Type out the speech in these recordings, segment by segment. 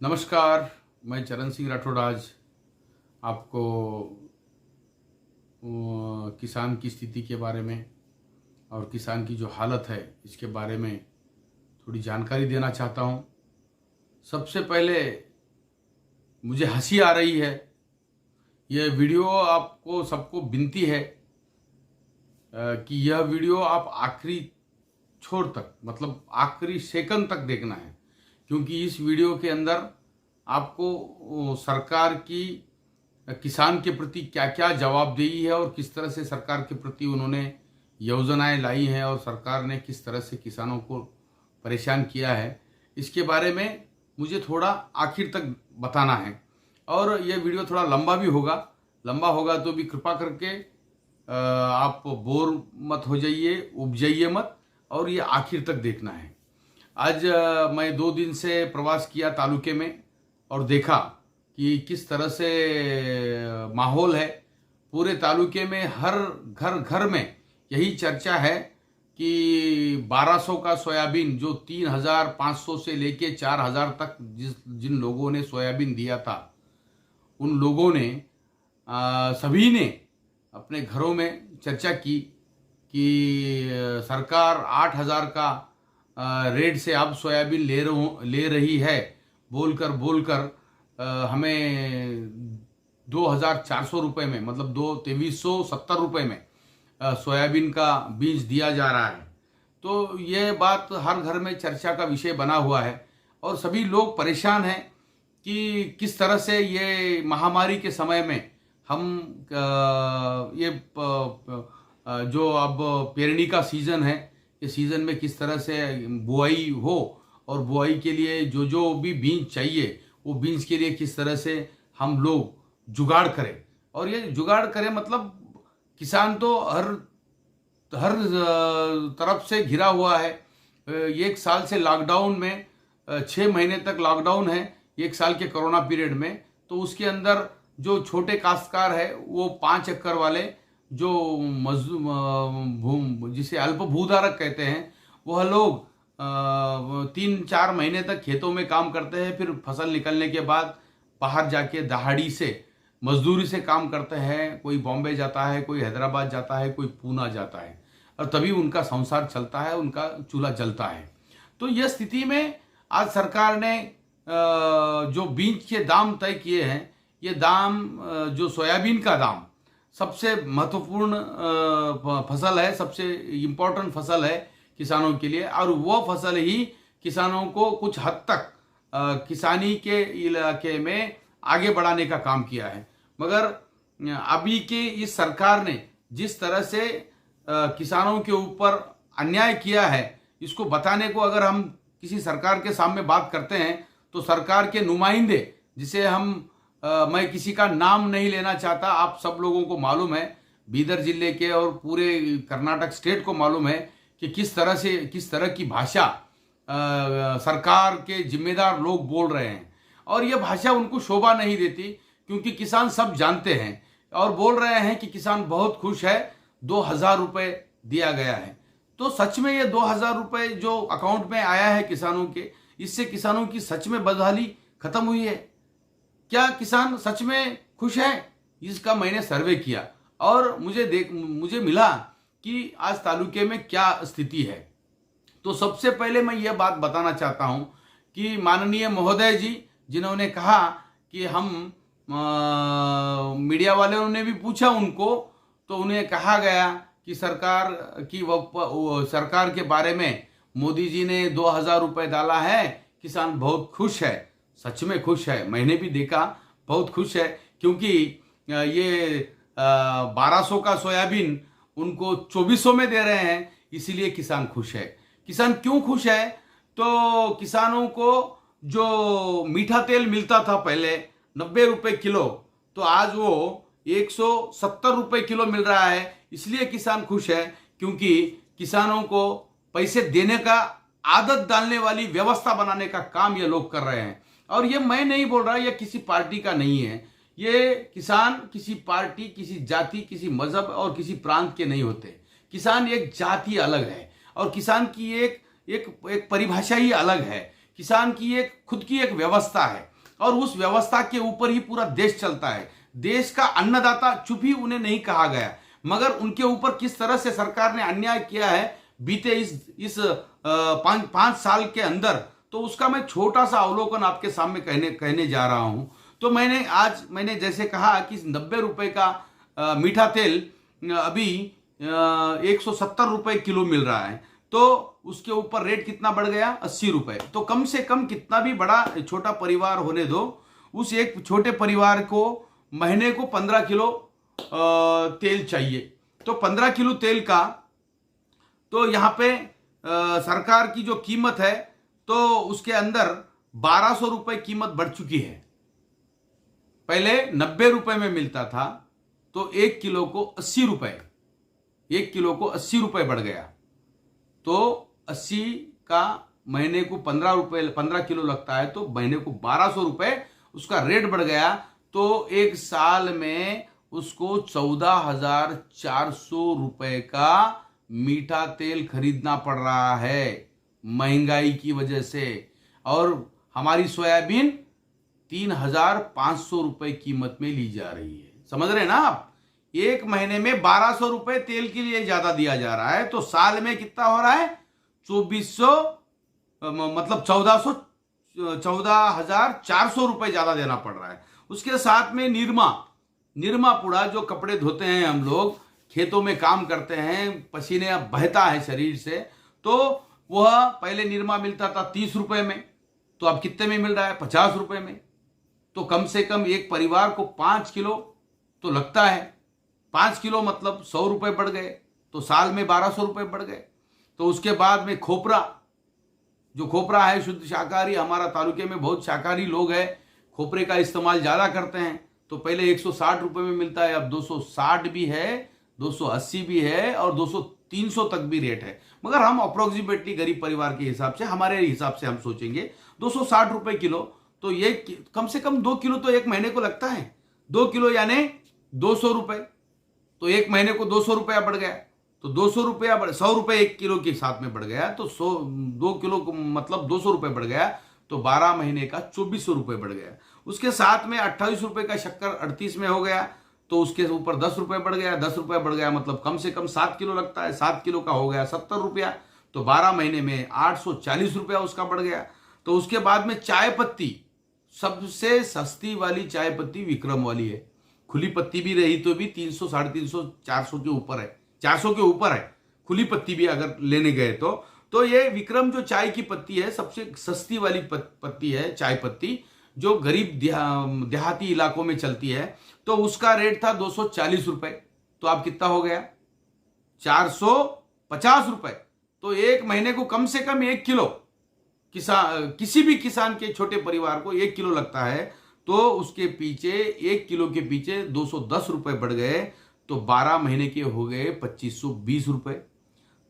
नमस्कार, मैं चरण सिंह राठौड़ आज आपको किसान की स्थिति के बारे में और किसान की जो हालत है इसके बारे में थोड़ी जानकारी देना चाहता हूं। सबसे पहले मुझे हंसी आ रही है। यह वीडियो आपको सबको विनती है कि यह वीडियो आप आखिरी छोर तक मतलब आखिरी सेकंड तक देखना है, क्योंकि इस वीडियो के अंदर आपको सरकार की किसान के प्रति क्या क्या जवाबदेही है और किस तरह से सरकार के प्रति उन्होंने योजनाएं लाई हैं और सरकार ने किस तरह से किसानों को परेशान किया है, इसके बारे में मुझे थोड़ा आखिर तक बताना है। और यह वीडियो थोड़ा लंबा भी होगा, लंबा होगा तो भी कृपा करके आप बोर मत हो जाइए, उब जाइए मत, और ये आखिर तक देखना है। आज मैं 2 दिन से प्रवास किया तालुके में और देखा कि किस तरह से माहौल है। पूरे तालुके में हर घर घर में यही चर्चा है कि 1200 का सोयाबीन जो 3500 से लेके 4000 तक जिन लोगों ने सोयाबीन दिया था, उन लोगों ने सभी ने अपने घरों में चर्चा की कि सरकार 8000 का रेट से अब सोयाबीन ले रही है, बोलकर हमें 2400 रुपये में मतलब 2370 रुपये में सोयाबीन का बीज दिया जा रहा है। तो ये बात हर घर में चर्चा का विषय बना हुआ है और सभी लोग परेशान हैं कि किस तरह से ये महामारी के समय में हम ये जो अब पेरनी का सीज़न है, इस सीज़न में किस तरह से बुआई हो और बुआई के लिए जो जो भी बीज चाहिए वो बीज के लिए किस तरह से हम लोग जुगाड़ करें। और ये जुगाड़ करें मतलब किसान तो हर तरफ से घिरा हुआ है। 1 साल से लॉकडाउन में 6 महीने तक लॉकडाउन है 1 साल के कोरोना पीरियड में। तो उसके अंदर जो छोटे काश्तकार है वो 5 एकड़ वाले जो जिसे अल्प भूधारक कहते हैं, वह लोग 3-4 महीने तक खेतों में काम करते हैं, फिर फसल निकलने के बाद बाहर जाके दहाड़ी से मजदूरी से काम करते हैं। कोई बॉम्बे जाता है, कोई हैदराबाद जाता है, कोई पूना जाता है और तभी उनका संसार चलता है, उनका चूल्हा जलता है। तो यह स्थिति में आज सरकार ने जो बीज के दाम तय किए हैं, ये दाम जो सोयाबीन का दाम सबसे महत्वपूर्ण फसल है, सबसे इम्पोर्टेंट फसल है किसानों के लिए, और वह फसल ही किसानों को कुछ हद तक किसानी के इलाके में आगे बढ़ाने का काम किया है। मगर अभी के इस सरकार ने जिस तरह से किसानों के ऊपर अन्याय किया है, इसको बताने को अगर हम किसी सरकार के सामने बात करते हैं तो सरकार के नुमाइंदे, जिसे मैं किसी का नाम नहीं लेना चाहता, आप सब लोगों को मालूम है, बीदर जिले के और पूरे कर्नाटक स्टेट को मालूम है कि किस तरह की भाषा सरकार के जिम्मेदार लोग बोल रहे हैं। और यह भाषा उनको शोभा नहीं देती, क्योंकि किसान सब जानते हैं और बोल रहे हैं कि किसान बहुत खुश है, 2000 रुपये दिया गया है। तो सच में ये 2000 रुपये जो अकाउंट में आया है किसानों के, इससे किसानों की सच में बदहाली खत्म हुई है? क्या किसान सच में खुश है? इसका मैंने सर्वे किया और मुझे मिला कि आज तालुके में क्या स्थिति है। तो सबसे पहले मैं ये बात बताना चाहता हूं कि माननीय महोदय जी, जिन्होंने कहा कि हम मीडिया वालों ने भी पूछा उनको, तो उन्हें कहा गया कि सरकार के बारे में मोदी जी ने 2000 रुपये डाला है, किसान बहुत खुश है। सच में खुश है, मैंने भी देखा, बहुत खुश है, क्योंकि ये 1200 का सोयाबीन उनको 2400 में दे रहे हैं, इसीलिए किसान खुश है। किसान क्यों खुश है? तो किसानों को जो मीठा तेल मिलता था पहले 90 रुपये किलो, तो आज वो 170 रुपये किलो मिल रहा है, इसलिए किसान खुश है, क्योंकि किसानों को पैसे देने का आदत डालने वाली व्यवस्था बनाने का काम ये लोग कर रहे हैं। और ये मैं नहीं बोल रहा, ये किसी पार्टी का नहीं है, ये किसान किसी पार्टी, किसी जाति, किसी मजहब और किसी प्रांत के नहीं होते। किसान एक जाति अलग है और किसान की एक परिभाषा ही अलग है। किसान की एक खुद की एक व्यवस्था है। और उस व्यवस्था के ऊपर ही पूरा देश चलता है। देश का अन्नदाता चुप ही उन्हें नहीं कहा गया, मगर उनके ऊपर किस तरह से सरकार ने अन्याय किया है बीते इस 5 साल के अंदर, तो उसका मैं छोटा सा अवलोकन आपके सामने कहने जा रहा हूं। तो मैंने जैसे कहा कि 90 रुपए का मीठा तेल अभी 170 रुपए किलो मिल रहा है, तो उसके ऊपर रेट कितना बढ़ गया, 80 रुपए। तो कम से कम कितना भी बड़ा छोटा परिवार होने दो, उस एक छोटे परिवार को महीने को 15 किलो तेल चाहिए। तो 15 किलो तेल का तो यहाँ पे सरकार की जो कीमत है तो उसके अंदर 1200 रुपए कीमत बढ़ चुकी है। पहले 90 रुपए में मिलता था, तो 1 किलो को 80 रुपए, 1 किलो को 80 रुपए बढ़ गया। तो 80 का महीने को 15 किलो लगता है, तो महीने को 1200 रुपए उसका रेट बढ़ गया। तो एक साल में उसको 14,400 रुपए का मीठा तेल खरीदना पड़ रहा है महंगाई की वजह से। और हमारी सोयाबीन 3,500 रुपए कीमत में ली जा रही है। समझ रहे हैं ना आप? एक महीने में 1200 रुपए तेल के लिए ज्यादा दिया जा रहा है, तो साल में कितना हो रहा है, 2400, मतलब 14,400 रुपए ज्यादा देना पड़ रहा है। उसके साथ में निरमा पुड़ा, जो कपड़े धोते हैं हम लोग, खेतों में काम करते हैं, पसीने बहता है शरीर से, तो वह पहले निरमा मिलता था 30 रुपए में, तो अब कितने में मिल रहा है, 50 रुपए में। तो कम से कम एक परिवार को 5 किलो तो लगता है। 5 किलो मतलब 100 रुपए बढ़ गए, तो साल में 1200 रुपए बढ़ गए। तो उसके बाद में खोपरा है शुद्ध शाकाहारी, हमारा तालुके में बहुत शाकाहारी लोग हैं, खोपरे का इस्तेमाल ज़्यादा करते हैं। तो पहले 160 रुपए में मिलता है, अब 260 भी है, 280 भी है, और 200-300 तक भी रेट है। मगर हम अप्रोक्सीमेटली गरीब परिवार के हिसाब से, हमारे हिसाब से हम सोचेंगे 260 रुपए किलो। तो ये कम से कम 2 किलो तो एक महीने को लगता है। 2 किलो यानी 200 रुपए, तो एक महीने को 200 रुपया बढ़ गया। तो 200 रुपया 100 रुपए 1 किलो के साथ में बढ़ गया, तो 2 किलो को मतलब 200 रुपए बढ़ गया, तो 12 महीने का 2400 रुपए बढ़ गया। उसके साथ में 28 रुपए का शक्कर 38 में हो गया, तो उसके ऊपर 10 रुपए बढ़ गया, 10 रुपए बढ़ गया, मतलब कम से कम 7 किलो लगता है। 7 किलो का हो गया 70 रुपया, तो 12 महीने में 840 रुपया उसका बढ़ गया। तो उसके बाद में चाय पत्ती, सबसे सस्ती वाली चाय पत्ती विक्रम वाली है। खुली पत्ती भी रही तो भी 300, 350, 400 के ऊपर है, 400 के ऊपर है खुली पत्ती भी अगर लेने गए तो ये विक्रम जो चाय की पत्ती है, सबसे सस्ती वाली पत्ती है चाय पत्ती, जो गरीब देहाती इलाकों में चलती है। तो उसका रेट था 240 रुपए, तो अब कितना हो गया, 450 रुपए। तो एक महीने को कम से कम 1 किलो किसी भी किसान के छोटे परिवार को 1 किलो लगता है, तो उसके पीछे 1 किलो के पीछे 210 रुपए बढ़ गए, तो 12 महीने के हो गए 2520 रुपए।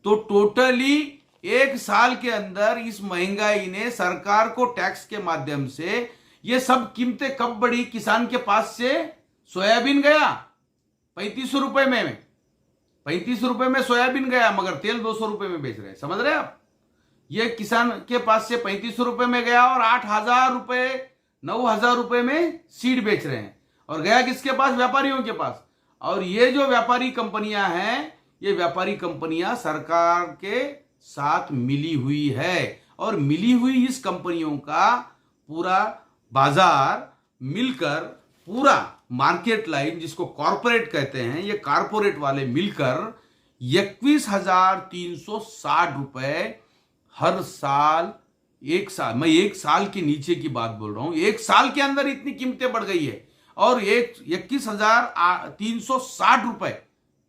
तो टोटली एक साल के अंदर इस महंगाई ने सरकार को टैक्स के माध्यम से ये सब कीमतें कब बढ़ी, किसान के पास से सोयाबीन गया 3500 रुपए में, 35 रुपए में सोयाबीन गया, मगर तेल 200 रुपए में बेच रहे हैं। समझ रहे हैं आप? ये किसान के पास से 3500 रुपए में गया और 8,000 रुपए 9,000 रुपए में सीड बेच रहे हैं, और गया किसके पास, व्यापारियों के पास। और ये जो व्यापारी कंपनियां हैं, ये व्यापारी कंपनियां सरकार के साथ मिली हुई है, और मिली हुई इस कंपनियों का पूरा बाजार मिलकर, पूरा मार्केट लाइन जिसको कॉर्पोरेट कहते हैं, ये कॉर्पोरेट वाले मिलकर 21,360 रुपए हर साल, एक साल, मैं एक साल के नीचे की बात बोल रहा हूं, एक साल के अंदर इतनी कीमतें बढ़ गई है। और 21,360 रुपए,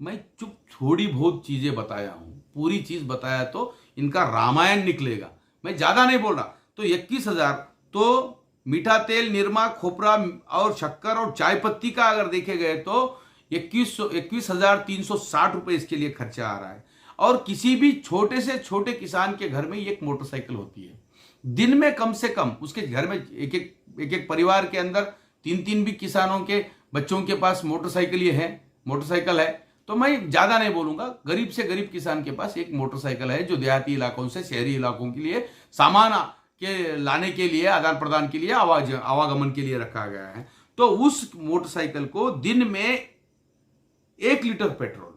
मैं चुप थोड़ी बहुत चीजें बताया हूं, पूरी चीज बताया तो इनका रामायण निकलेगा, मैं ज्यादा नहीं बोल रहा। तो 21,000, तो मीठा तेल, निरमा, खोपरा और शक्कर और चाय पत्ती का अगर देखे गए तो 21,360 रुपए इसके लिए खर्चा आ रहा है। और किसी भी छोटे से छोटे किसान के घर में एक मोटरसाइकिल होती है, दिन में कम से कम उसके घर में एक एक परिवार के अंदर 3 भी किसानों के बच्चों के पास मोटरसाइकिल है। तो मैं ज्यादा नहीं बोलूंगा, गरीब से गरीब किसान के पास एक मोटरसाइकिल है, जो देहाती इलाकों से शहरी इलाकों के लिए सामान के लाने के लिए, आदान प्रदान के लिए, आवागमन के लिए रखा गया है। तो उस मोटरसाइकिल को दिन में 1 लीटर पेट्रोल,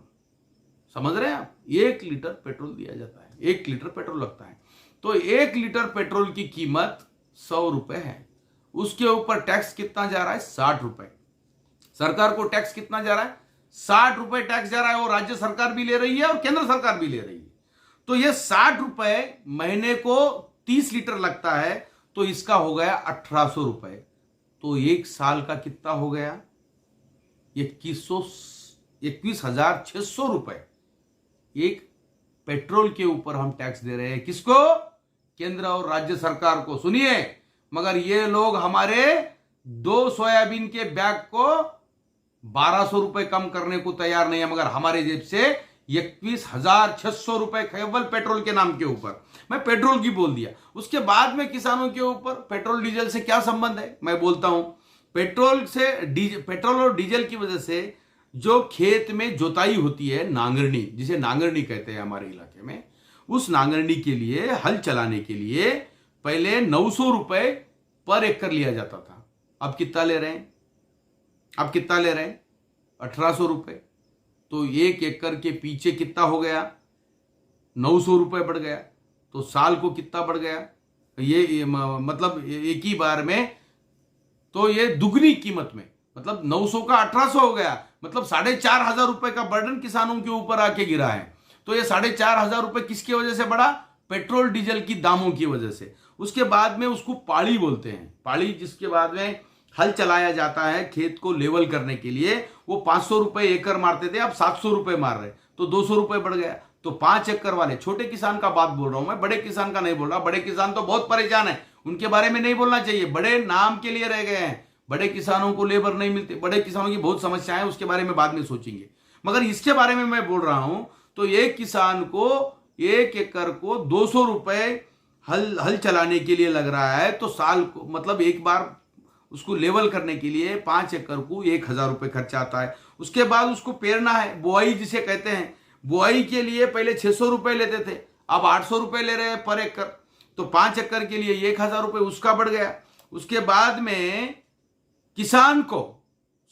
समझ रहे हैं आप, 1 लीटर पेट्रोल दिया जाता है, 1 लीटर पेट्रोल लगता है। तो 1 लीटर पेट्रोल की कीमत 100 रुपए है। उसके ऊपर टैक्स कितना जा रहा है? 60 रुपए। सरकार को टैक्स कितना जा रहा है? 60 रुपए टैक्स जा रहा है। वो राज्य सरकार भी ले रही है और केंद्र सरकार भी ले रही है। तो ये 60 रुपए महीने को 30 लीटर लगता है, तो इसका हो गया 1800 रुपए। तो 1 साल का कितना हो गया? 21,600 रुपए एक पेट्रोल के ऊपर हम टैक्स दे रहे हैं। किसको? केंद्र और राज्य सरकार को। सुनिए, मगर ये लोग हमारे 2 सोयाबीन के बैग को 1200 रुपए कम करने को तैयार नहीं है, मगर हमारे जेब से 21,600 रुपए केवल पेट्रोल के नाम के ऊपर। मैं पेट्रोल की बोल दिया। उसके बाद में किसानों के ऊपर पेट्रोल डीजल से क्या संबंध है? मैं बोलता हूं, पेट्रोल और डीजल की वजह से जो खेत में जोताई होती है, नांगरनी, जिसे नांगरनी कहते हैं हमारे इलाके में, उस नांगरनी के लिए, हल चलाने के लिए पहले 900 रुपए पर एकड़ लिया जाता था। अब कितना ले रहे हैं? 1800 रुपए। तो 1 एकड़ के पीछे कितना हो गया? 900 रुपए बढ़ गया। तो साल को कितना बढ़ गया? ये मतलब एक ही बार में, तो ये दुगनी कीमत में, मतलब 900 का 1800 हो गया, मतलब 4,500 रुपए का बर्डन किसानों के ऊपर आके गिरा है। तो ये 4,500 रुपए किसकी वजह से बढ़ा? पेट्रोल डीजल की दामों की वजह से। उसके बाद में उसको पाड़ी बोलते हैं, पाड़ी, जिसके बाद में हल चलाया जाता है खेत को लेवल करने के लिए। वो 500 रुपए एकड़ मारते थे, अब 700 रुपए मार रहे, तो 200 रुपए बढ़ गया। तो 5 एकड़ वाले, छोटे किसान का बात बोल रहा हूं मैं, बड़े किसान का नहीं बोल रहा। बड़े किसान तो बहुत परेशान है, उनके बारे में नहीं बोलना चाहिए। बड़े नाम के लिए रह गए हैं, बड़े किसानों को लेबर नहीं मिलते, बड़े किसानों की बहुत समस्याएं, उसके बारे में बाद में सोचेंगे। मगर इसके बारे में मैं बोल रहा हूं, तो एक किसान को 1 एकड़ को 200 रुपए हल चलाने के लिए लग रहा है। तो साल को, मतलब एक बार उसको लेवल करने के लिए 5 एकड़ को 1,000 रुपए खर्चा आता है। उसके बाद उसको पेरना है, बुआई जिसे कहते हैं। बुआई के लिए पहले 600 रुपए लेते थे, अब 800 रुपए ले रहे हैं पर एकड़। तो 5 एकड़ के लिए 1,000 रुपए उसका बढ़ गया। उसके बाद में किसान को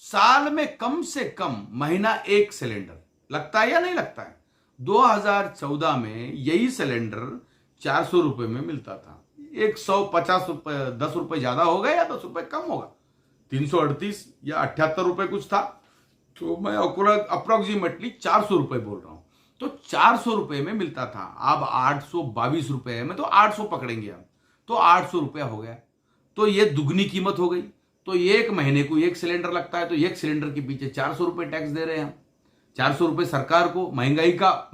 साल में कम से कम महीना 1 सिलेंडर लगता है या नहीं लगता है? 2014 में यही सिलेंडर 400 रुपए में मिलता था। 150 रुपए, 10 रुपए ज्यादा हो गए या 10 रुपए कम होगा, 338 या 78 रुपए कुछ था। तो मैं अप्रोक्सीमेटली 400 रुपए बोल रहा हूं। तो 400 रुपए में मिलता था, अब 822 रुपए है, मैं तो 800 पकड़ेंगे हम, तो 800 रुपया हो गया। तो ये दुगनी कीमत हो गई। तो 1 महीने को 1 सिलेंडर लगता है, तो 1 सिलेंडर के पीछे 400 रुपए टैक्स दे रहे हैं हम। 400 रुपए सरकार को महंगाई का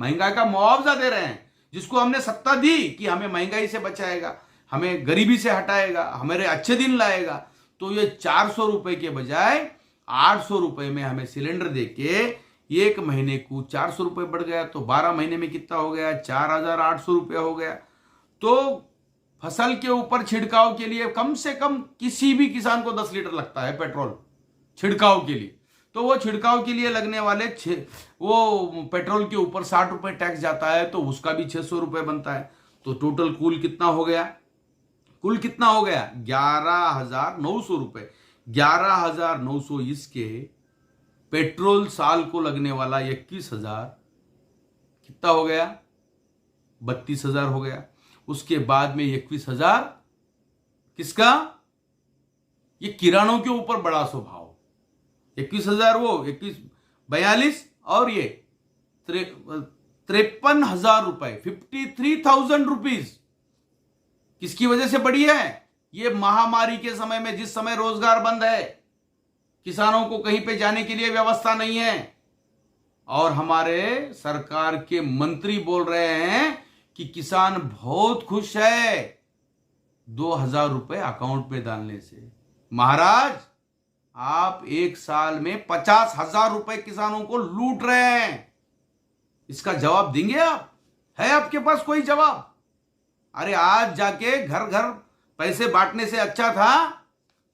मुआवजा दे रहे हैं, जिसको हमने सत्ता दी कि हमें महंगाई से बचाएगा, हमें गरीबी से हटाएगा, हमारे अच्छे दिन लाएगा। तो ये 400 रुपए के बजाय 800 रुपए में हमें सिलेंडर देके 1 महीने को 400 रुपए बढ़ गया। तो 12 महीने में कितना हो गया? 4,800 रुपया हो गया। तो फसल के ऊपर छिड़काव के लिए कम से कम किसी भी किसान को 10 लीटर लगता है पेट्रोल छिड़काव के लिए। तो वो छिड़काव के लिए लगने वाले वो पेट्रोल के ऊपर 60 रुपए टैक्स जाता है, तो उसका भी 600 रुपए बनता है। तो टोटल कुल कितना हो गया? 11,900 रुपए। 11,900 इसके पेट्रोल साल को लगने वाला 21,000 कितना हो गया? 32,000 हो गया। उसके बाद में 21,000 किसका? ये किरानों के ऊपर बड़ा स्वभाव। 21,000 वो 42 और ये 53,000 रुपए, 53,000 रुपीज किसकी वजह से बढ़ी है? ये महामारी के समय में, जिस समय रोजगार बंद है, किसानों को कहीं पे जाने के लिए व्यवस्था नहीं है, और हमारे सरकार के मंत्री बोल रहे हैं कि किसान बहुत खुश है 2,000 रुपए अकाउंट पे डालने से। महाराज, आप 1 साल में 50,000 रुपए किसानों को लूट रहे हैं। इसका जवाब देंगे आप? है आपके पास कोई जवाब? अरे आज जाके घर घर पैसे बांटने से अच्छा था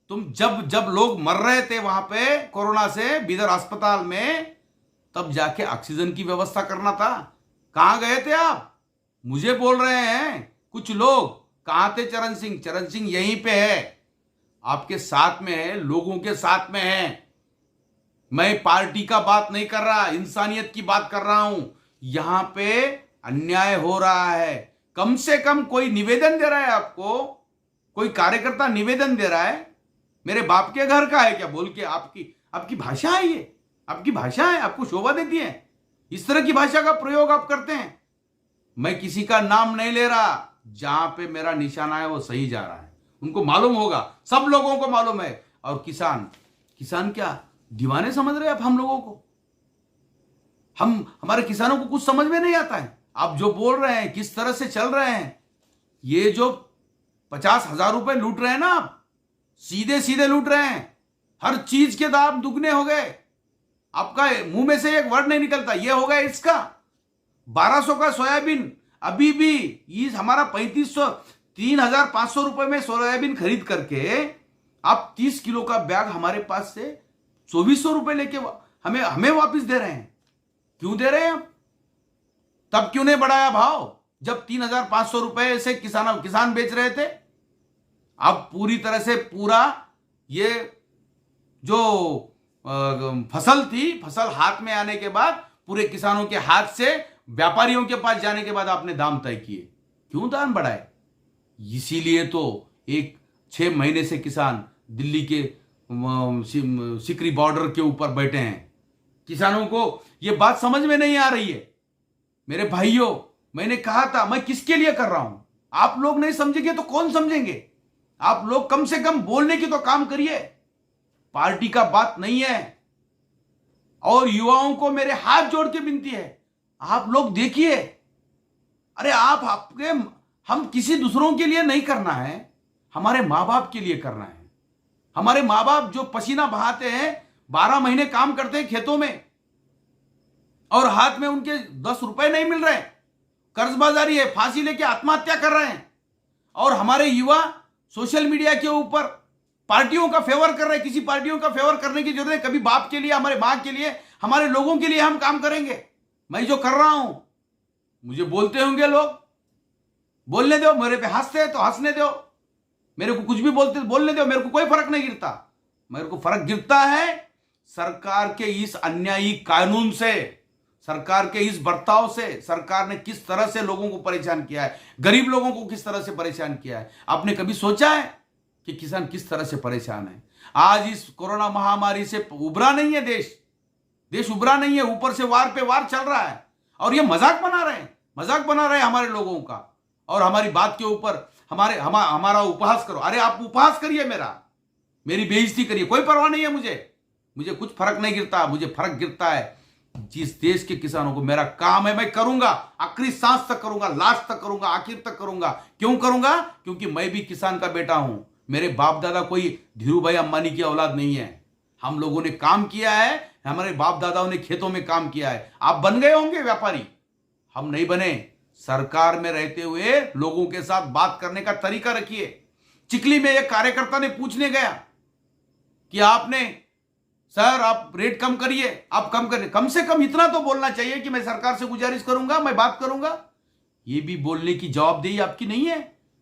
तुम जब लोग मर रहे थे वहां पे कोरोना से बीदर अस्पताल में, तब जाके ऑक्सीजन की व्यवस्था करना था। कहां गए थे आप? मुझे बोल रहे हैं कुछ लोग, कहां थे चरण सिंह? चरण सिंह यहीं पे है, आपके साथ में है, लोगों के साथ में है। मैं पार्टी का बात नहीं कर रहा, इंसानियत की बात कर रहा हूं। यहां पे अन्याय हो रहा है, कम से कम कोई निवेदन दे रहा है आपको, कोई कार्यकर्ता निवेदन दे रहा है, मेरे बाप के घर का है क्या बोल के। आपकी भाषा है, ये आपकी भाषा है, आपको शोभा देती है? इस तरह की भाषा का प्रयोग आप करते हैं। मैं किसी का नाम नहीं ले रहा, जहां पे मेरा निशाना है वो सही जा रहा है, उनको मालूम होगा, सब लोगों को मालूम है। और किसान क्या दीवाने समझ रहे हैं आप हम लोगों को? हमारे किसानों को कुछ समझ में नहीं आता है। आप जो बोल रहे हैं, किस तरह से चल रहे हैं, ये जो 50,000 रुपए लूट रहे हैं ना आप, सीधे सीधे लूट रहे हैं। हर चीज के दाम दुगने हो गए, आपका मुंह में से एक वर्ड नहीं निकलता। ये हो गया इसका 1200 का सोयाबीन, अभी भी ये हमारा 3500 3,500 रुपए में सोयाबीन खरीद करके आप 30 किलो का बैग हमारे पास से 2400 रुपए लेके हमें वापस दे रहे हैं। क्यों दे रहे हैं आप? तब क्यों नहीं बढ़ाया भाव जब 3,500 रुपए से किसान बेच रहे थे? अब पूरी तरह से पूरा ये जो फसल थी, फसल हाथ में आने के बाद पूरे किसानों के हाथ से व्यापारियों के पास जाने के बाद आपने दाम तय किए। क्यों दाम बढ़ाए? इसीलिए तो 6 महीने से किसान दिल्ली के सिकरी बॉर्डर के ऊपर बैठे हैं। किसानों को यह बात समझ में नहीं आ रही है। मेरे भाइयों, मैंने कहा था मैं किसके लिए कर रहा हूं, आप लोग नहीं समझेंगे तो कौन समझेंगे? आप लोग कम से कम बोलने की तो काम करिए। पार्टी का बात नहीं है। और युवाओं को मेरे हाथ जोड़ के विनती है, आप लोग देखिए, अरे हम किसी दूसरों के लिए नहीं करना है, हमारे मां बाप के लिए करना है। हमारे मां बाप जो पसीना बहाते हैं, 12 महीने काम करते हैं खेतों में, और हाथ में उनके 10 रुपए नहीं मिल रहे, कर्जबाजारी है, फांसी लेके आत्महत्या कर रहे हैं। और हमारे युवा सोशल मीडिया के ऊपर पार्टियों का फेवर कर रहे हैं। किसी पार्टियों का फेवर करने की जरूरत है? कभी बाप के लिए, हमारे मां के लिए, हमारे लोगों के लिए हम काम करेंगे। मैं जो कर रहा हूं, मुझे बोलते होंगे लोग, बोलने दो, मेरे पे हंसते हैं तो हंसने दो, मेरे को कुछ भी बोलने दो, मेरे को कोई फर्क नहीं गिरता। मेरे को फर्क गिरता है सरकार के इस अन्यायी कानून से, सरकार के इस बर्ताव से। सरकार ने किस तरह से लोगों को परेशान किया है, गरीब लोगों को किस तरह से परेशान किया है। आपने कभी सोचा है कि किसान किस तरह से परेशान है? आज इस कोरोना महामारी से उभरा नहीं है देश उभरा नहीं है, ऊपर से वार पे वार चल रहा है। और ये मजाक बना रहे हैं हमारे लोगों का, और हमारी बात के ऊपर हमारा उपहास करो। अरे आप उपहास करिए, मेरी बेइज्जती करिए, कोई परवाह नहीं है मुझे कुछ फर्क नहीं गिरता। मुझे फर्क गिरता है जिस देश के किसानों को। मेरा काम है, मैं करूंगा, आखिरी सांस तक करूंगा, लास्ट तक करूंगा, आखिर तक करूंगा। क्यों करूंगा? क्योंकि मैं भी किसान का बेटा हूं। मेरे बाप दादा कोई धीरू भाई अंबानी की औलाद नहीं है। हम लोगों ने काम किया है, हमारे बाप दादाओं ने खेतों में काम किया है। आप बन गए होंगे व्यापारी, हम नहीं बने। सरकार में रहते हुए लोगों के साथ बात करने का तरीका रखिए। चिखली में एक कार्यकर्ता ने पूछने गया कि सर आप रेट कम करिए, आप कम करिए। कम से कम इतना तो बोलना चाहिए कि मैं सरकार से गुजारिश करूंगा, मैं बात करूंगा। ये भी बोलने की जवाबदेही आपकी नहीं है,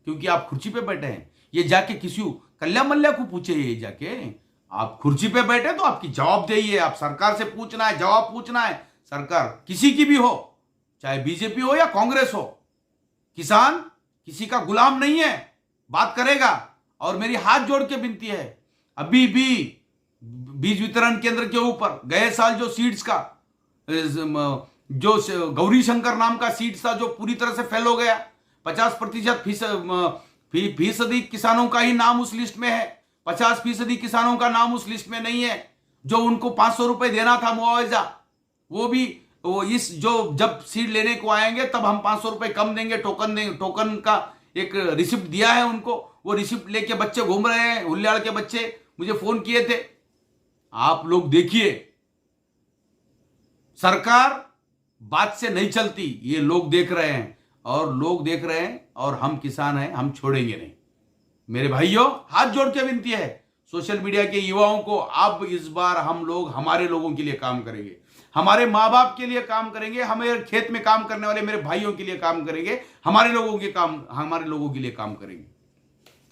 क्योंकि आप कुर्सी पे बैठे हैं। ये जाके किसी कल्या मल्ल्या को पूछे, ये जाके आप कुर्सी पे बैठे तो आपकी जवाबदेही है, आप सरकार से पूछना है, जवाब पूछना है। सरकार किसी की भी हो, चाहे बीजेपी हो या कांग्रेस हो, किसान किसी का गुलाम नहीं है, बात करेगा। और मेरी हाथ जोड़ के विनती है, अभी भी बीज वितरण केंद्र के ऊपर गए साल जो सीड्स का जो गौरी शंकर नाम का सीड्स था, जो पूरी तरह से फेल हो गया, 50% फीसदी किसानों का ही नाम उस लिस्ट में है, 50% किसानों का नाम उस लिस्ट में नहीं है। जो उनको 500 रुपए देना था मुआवजा, जब सीड लेने को आएंगे तब हम 500 रुपए कम देंगे, टोकन का एक रिसिप्ट दिया है उनको। वो रिसिप्ट लेके बच्चे घूम रहे हैं, हुल्लाड़ के बच्चे मुझे फोन किए थे। आप लोग देखिए, सरकार बात से नहीं चलती, ये लोग देख रहे हैं, और हम किसान हैं, हम छोड़ेंगे नहीं। मेरे भाइयों, हाथ जोड़ के विनती है सोशल मीडिया के युवाओं को, अब इस बार हम लोग हमारे लोगों के लिए काम करेंगे, हमारे माँ बाप के लिए काम करेंगे, हमें खेत में काम करने वाले मेरे भाइयों के लिए काम करेंगे, हमारे लोगों के लिए काम करेंगे।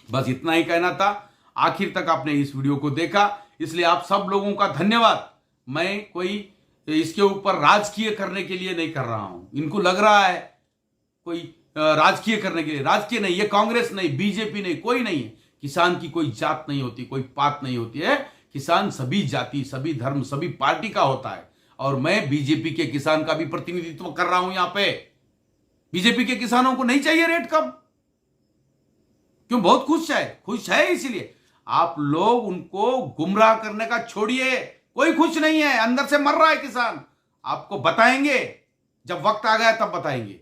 बस इतना ही कहना था। आखिर तक आपने इस वीडियो को देखा, इसलिए आप सब लोगों का धन्यवाद। मैं कोई इसके ऊपर राजकीय करने के लिए नहीं कर रहा हूं। इनको लग रहा है कोई राजकीय करने के लिए, राजकीय नहीं, ये कांग्रेस नहीं, बीजेपी नहीं, कोई नहीं है। किसान की कोई जात नहीं होती, कोई पात नहीं होती है। किसान सभी जाति, सभी धर्म, सभी पार्टी का होता है। और मैं बीजेपी के किसान का भी प्रतिनिधित्व कर रहा हूं यहां पे। बीजेपी के किसानों को नहीं चाहिए रेट कम, क्यों? बहुत खुश है इसीलिए। आप लोग उनको गुमराह करने का छोड़िए, कोई खुश नहीं है, अंदर से मर रहा है किसान। आपको बताएंगे, जब वक्त आ गया तब बताएंगे।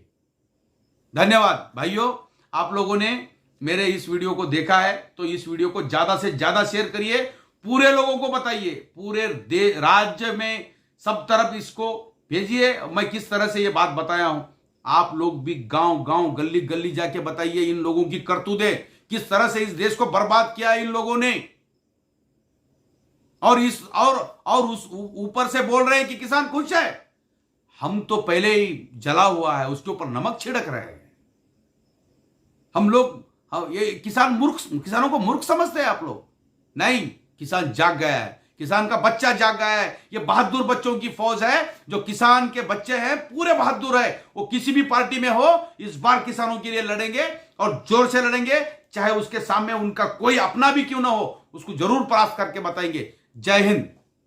धन्यवाद भाइयों, आप लोगों ने मेरे इस वीडियो को देखा है तो इस वीडियो को ज्यादा से ज्यादा शेयर करिए, पूरे लोगों को बताइए, पूरे राज्य में सब तरफ इसको भेजिए। मैं किस तरह से ये बात बताया हूं, आप लोग भी गांव गांव, गली गली जाके बताइए इन लोगों की करतूतें, किस तरह से इस देश को बर्बाद किया इन लोगों ने। और उस ऊपर से बोल रहे हैं कि किसान खुश है। हम तो पहले ही जला हुआ है, उसके ऊपर नमक छिड़क रहे हैं। हम लोग ये किसानों को मूर्ख समझते हैं आप लोग? नहीं, किसान जाग गया है, किसान का बच्चा जाग गया है। ये बहादुर बच्चों की फौज है, जो किसान के बच्चे हैं, पूरे बहादुर है। वो किसी भी पार्टी में हो, इस बार किसानों के लिए लड़ेंगे और जोर से लड़ेंगे, चाहे उसके सामने उनका कोई अपना भी क्यों ना हो, उसको जरूर परास्त करके बताएंगे। जय हिंद।